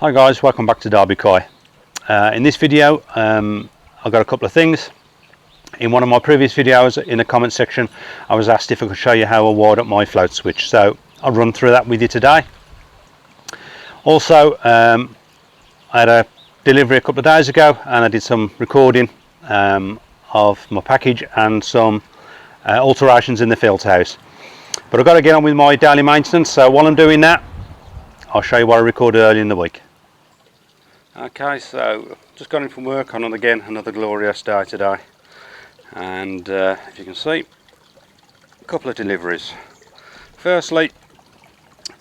Hi guys, welcome back to Derby Koi. In this video I've got a couple of things. In one of my previous videos in the comment section I was asked if I could show you how I wired up my float switch, so I'll run through that with you today. Also I had a delivery a couple of days ago and I did some recording of my package and some alterations in the filter house, but I've got to get on with my daily maintenance, so while I'm doing that I'll show you what I recorded early in the week. Okay, so just got in from work on another glorious day today, and as you can see, a couple of deliveries. Firstly,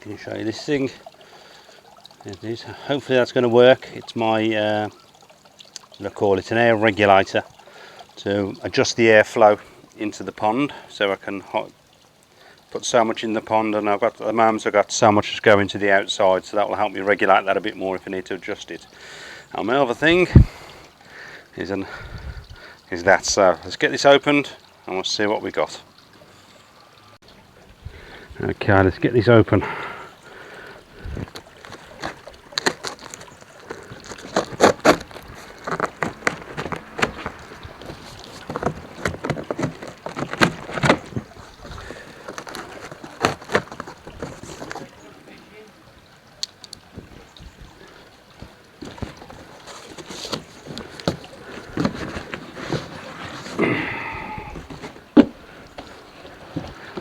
can you show you this thing? It is. Hopefully that's going to work. It's my I call it an air regulator to adjust the airflow into the pond, so I can put so much in the pond, and at the moment I've got so much that's going to the outside, so that will help me regulate that a bit more if I need to adjust it. And my other thing is that, so let's get this opened and we'll see what we got. Okay, let's get this open.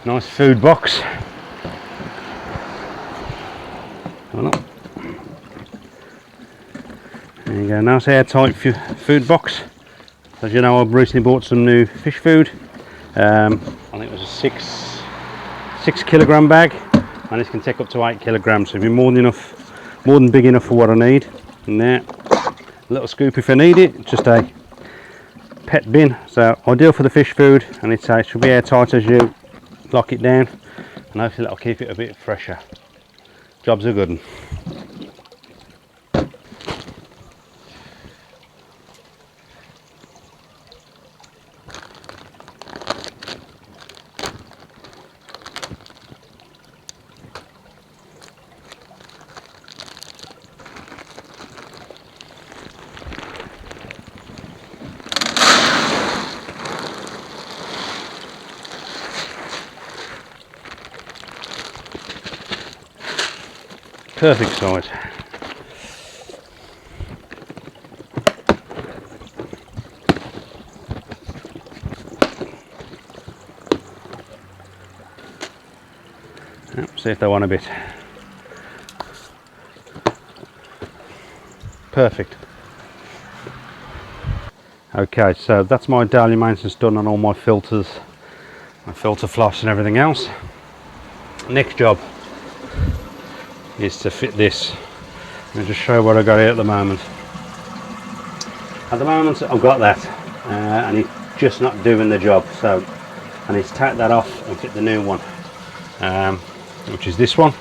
Nice food box. There you go, nice airtight food box. As you know, I've recently bought some new fish food. I think it was a 6 kilogram bag, and this can take up to 8 kilograms, so it'll be more than big enough for what I need. And there, a little scoop if I need it, just a pet bin, so ideal for the fish food, and it should be airtight as you lock it down, and hopefully that'll keep it a bit fresher. Job's a good one. Perfect size. Yep, see if they want a bit. Perfect. Okay, so that's my daily maintenance done on all my filters, my filter floss and everything else. Next job is to fit this. I'll just show you what I got here at the moment. At the moment I've got that and it's just not doing the job, so I need to take that off and fit the new one, which is this one.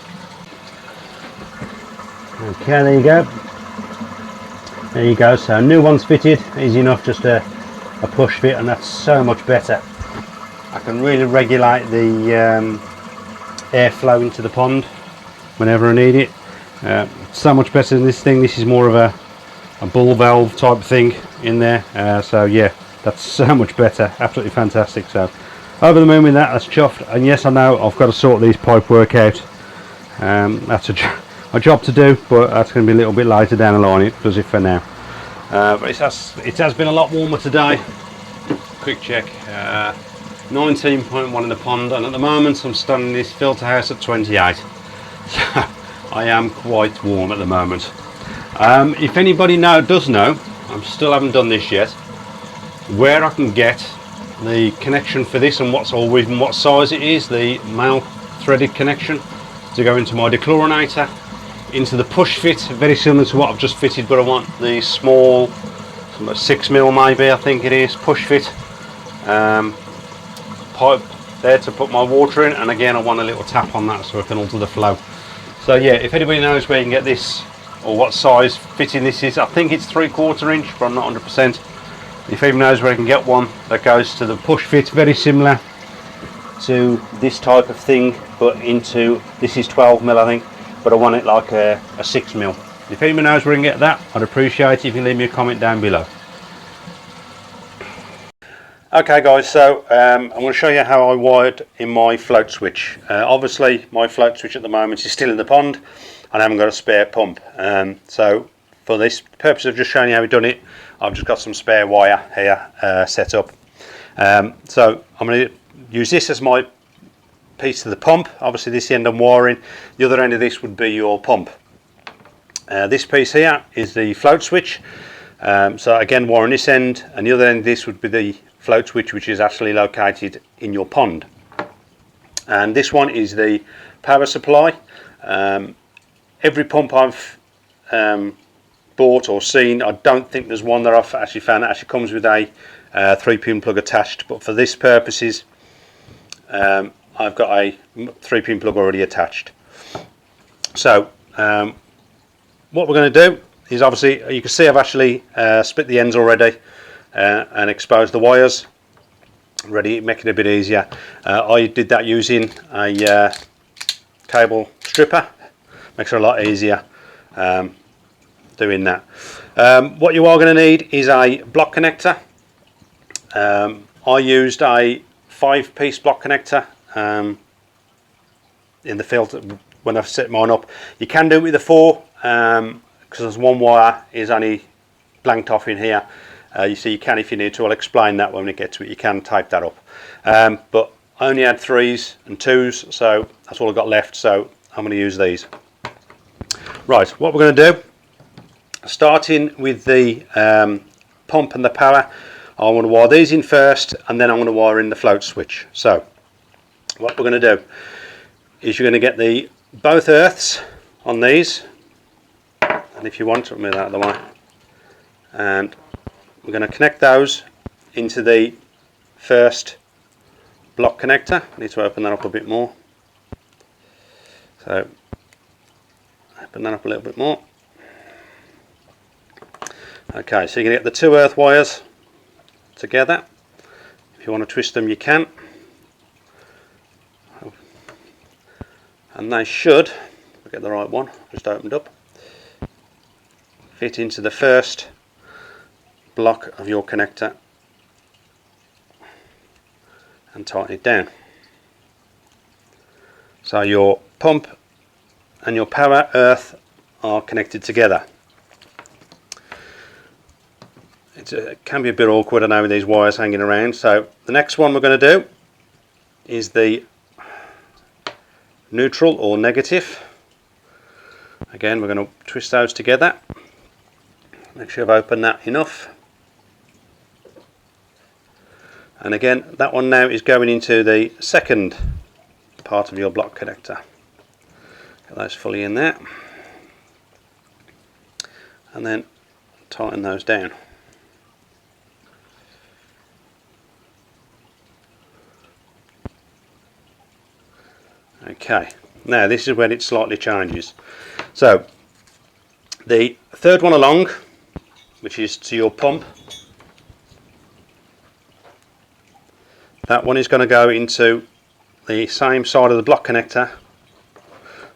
Okay, there you go. There you go, so new one's fitted, easy enough, just a push fit, and that's so much better. I can really regulate the airflow into the pond whenever I need it. So much better than this thing. This is more of a bull valve type thing in there, so yeah, that's so much better, absolutely fantastic. So over the moon with that, that's chuffed. And yes, I know I've got to sort these pipe work out. That's a job to do, but that's going to be a little bit later down the line. It does it for now. But it has been a lot warmer today. Quick check, 19.1 in the pond, and at the moment I'm standing this filter house at 28. So I am quite warm at the moment. If anybody does know, I still haven't done this yet, where I can get the connection for this and what size it is, the male threaded connection to go into my dechlorinator, into the push fit, very similar to what I've just fitted, but I want the small, 6mm maybe I think it is, push fit pipe there to put my water in, and again I want a little tap on that so I can alter the flow. So yeah, if anybody knows where you can get this or what size fitting this is, I think it's 3/4 inch, but I'm not 100%. If anyone knows where I can get one that goes to the push fit, very similar to this type of thing, but into, this is 12mm I think, but I want it like a 6mm If anyone knows where you can get that, I'd appreciate it if you leave me a comment down below. Okay guys, so I'm going to show you how I wired in my float switch. Obviously my float switch at the moment is still in the pond and I haven't got a spare pump. So for this purpose of just showing you how we've done it, I've just got some spare wire here set up. So I'm going to use this as my piece of the pump. Obviously this end I'm wiring, the other end of this would be your pump. This piece here is the float switch. So again wiring this end, and the other end of this would be the float switch, which is actually located in your pond. And this one is the power supply. Every pump I've bought or seen, I don't think there's one that I've actually found that actually comes with a 3-pin plug attached, but for this purposes I've got a 3-pin plug already attached. So what we're going to do is, obviously you can see I've actually split the ends already and exposed the wires, ready, making it a bit easier. I did that using a cable stripper, makes it a lot easier doing that. What you are going to need is a block connector. I used a 5-piece block connector in the field when I've set mine up. You can do it with a 4 because there's one wire is only blanked off in here. You see, you can, if you need to, I'll explain that when we get to it, you can type that up. But I only had 3s and 2s, so that's all I've got left, so I'm going to use these. Right, what we're going to do, starting with the pump and the power, I want to wire these in first, and then I'm going to wire in the float switch. So what we're going to do is you're going to get the both earths on these, and if you want to move that out of the way, and we're going to connect those into the first block connector. I need to open that up a bit more. So open that up a little bit more. Okay, so you're going to get the 2 earth wires together. If you want to twist them, you can. And they should, if I get the right one, just opened up, fit into the first block of your connector and tighten it down. So your pump and your power earth are connected together. It can be a bit awkward, I know, with these wires hanging around. So the next one we're going to do is the neutral or negative. Again, we're going to twist those together. Make sure I've opened that enough. And again, that one now is going into the second part of your block connector. Get those fully in there. And then tighten those down. Okay, now this is when it slightly changes. So the third one along, which is to your pump, that one is going to go into the same side of the block connector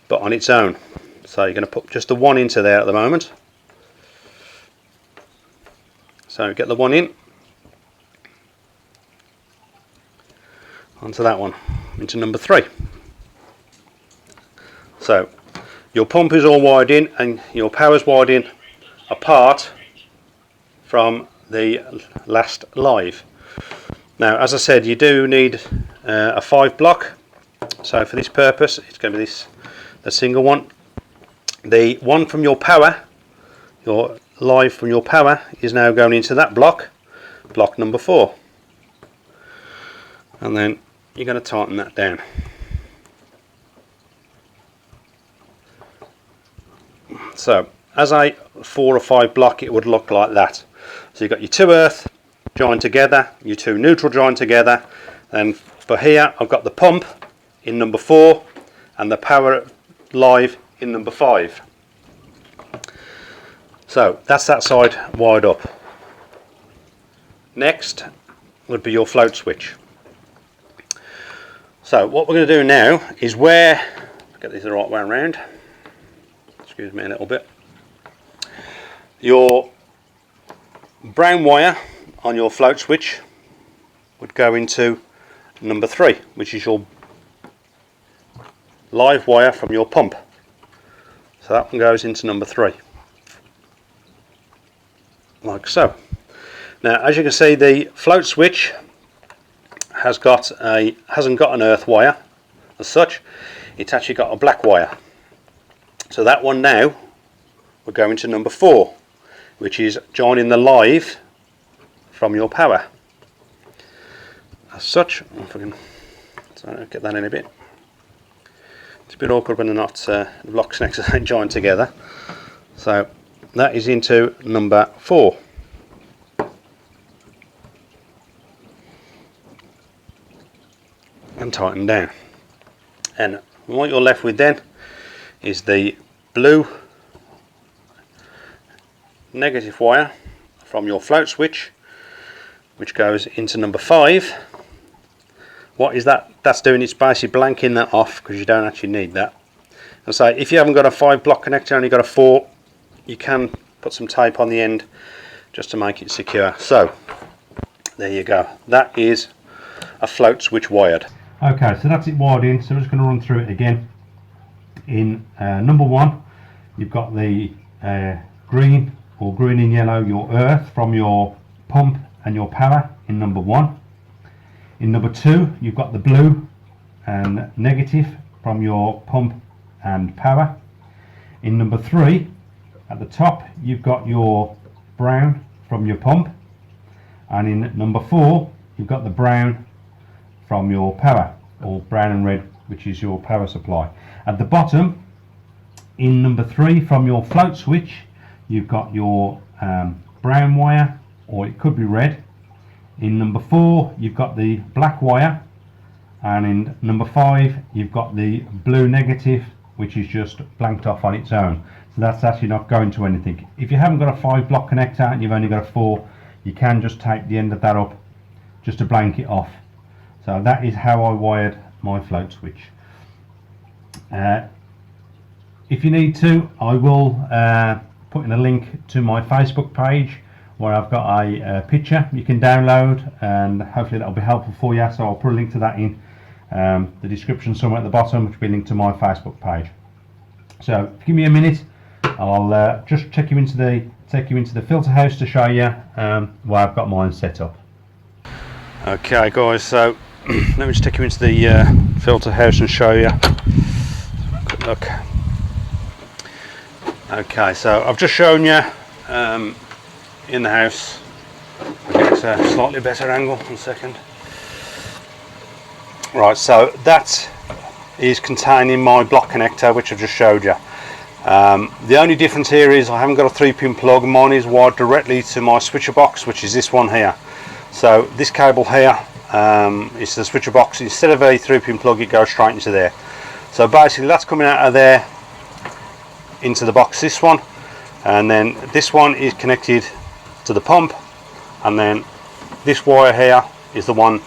but on its own. So you're going to put just the one into there at the moment. So get the one in onto that one, into number 3. So your pump is all wired in and your power's wired in apart from the last live. Now, as I said, you do need a 5 block. So for this purpose, it's going to be the single one. The one from your power, your live from your power, is now going into that block number 4. And then you're going to tighten that down. So as a 4 or 5 block, it would look like that. So you've got your 2 earth joined together, your 2 neutral joined together, and for here I've got the pump in number 4 and the power live in number 5. So that's that side wired up. Next would be your float switch. So what we're going to do now is get these the right way around. Excuse me a little bit. your brown wire on your float switch would go into number 3, which is your live wire from your pump. So that one goes into number 3, like so. Now, as you can see, the float switch hasn't got an earth wire as such. It's actually got a black wire. So that one now will go into number 4, which is joining the live from your power. As such, if I can get that in a bit. It's a bit awkward when they're not locks next to joined together. So that is into number 4. And tighten down. And what you're left with then is the blue negative wire from your float switch, which goes into number 5. What is that's doing? It's basically blanking that off because you don't actually need that. And so if you haven't got a 5 block connector, only got a 4, you can put some tape on the end just to make it secure. So there you go. That is a float switch wired. Okay, so that's it wired in. So I'm just going to run through it again. In number 1, you've got the green or green and yellow, your earth from your pump and your power in number 1. In number 2, you've got the blue and negative from your pump and power. In number 3, at the top, you've got your brown from your pump. And in number 4, you've got the brown from your power, or brown and red, which is your power supply. At the bottom, in number 3 from your float switch, you've got your brown wire, or it could be red. In number 4, you've got the black wire, and in number 5, you've got the blue negative, which is just blanked off on its own. So that's actually not going to anything. If you haven't got a 5 block connector and you've only got a 4, you can just tape the end of that up just to blank it off. So that is how I wired my float switch. If you need to, I will put in a link to my Facebook page where I've got a picture you can download, and hopefully that'll be helpful for you. So I'll put a link to that in the description somewhere at the bottom, which will be linked to my Facebook page. So give me a minute, I'll just take you into the filter house to show you where I've got mine set up. Okay guys, so let me just take you into the filter house and show you. Quick look. Okay, so I've just shown you in the house. I'll get a slightly better angle. 1 second. Right, so that is containing my block connector, which I've just showed you. The only difference here is I haven't got a 3-pin plug. Mine is wired directly to my switcher box, which is this one here. So this cable here is the switcher box. Instead of a 3-pin plug, it goes straight into there. So basically that's coming out of there into the box, this one, and then this one is connected to the pump, and then this wire here is the one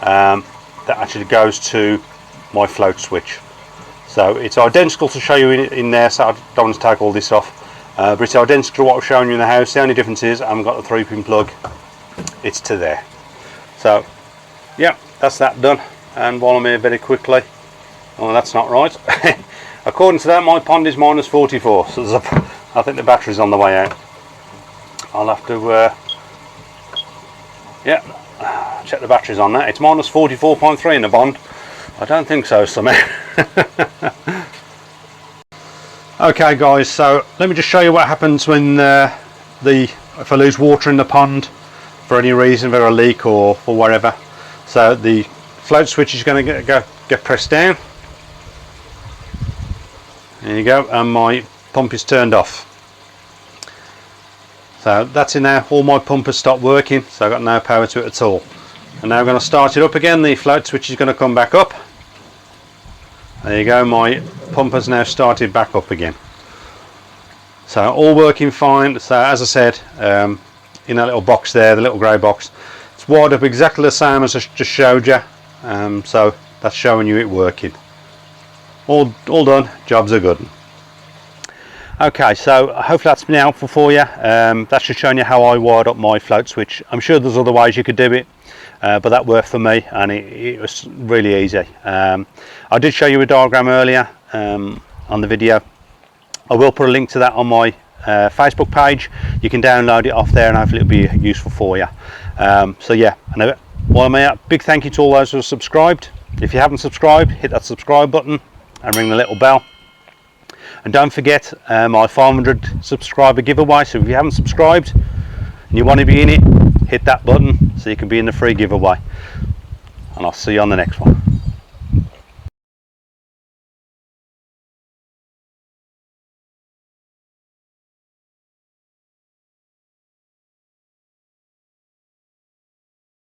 that actually goes to my float switch. So it's identical to show you in there, so I don't want to take all this off, but it's identical to what I've shown you in the house. The only difference is I haven't got the 3-pin plug, it's to there. So yeah, that's that done. And while I'm here, very quickly, oh, that's not right. According to that, my pond is minus 44, so I think the battery's on the way out. I'll have to yeah, check the batteries on that. It's minus 44.3 in the pond. I don't think so, somehow. Okay guys, so let me just show you what happens when if I lose water in the pond for any reason, for a leak or whatever. So the float switch is going to get pressed down. There you go, and my pump is turned off. So that's in there. All my pump has stopped working, so I've got no power to it at all. And now I'm going to start it up again. The float switch is going to come back up. There you go, my pump has now started back up again. So all working fine. So as I said, in that little box there, the little grey box, it's wired up exactly the same as I just showed you. So that's showing you it working. All done, jobs are good. Okay, so hopefully that's been helpful for you. That's just showing you how I wired up my float switch. I'm sure there's other ways you could do it, but that worked for me, and it was really easy. I did show you a diagram earlier on the video. I will put a link to that on my Facebook page. You can download it off there, and hopefully it'll be useful for you. So yeah, and while I'm out, big thank you to all those who have subscribed. If you haven't subscribed, hit that subscribe button and ring the little bell. And don't forget my 500 subscriber giveaway. So if you haven't subscribed and you want to be in it, hit that button so you can be in the free giveaway. And I'll see you on the next one.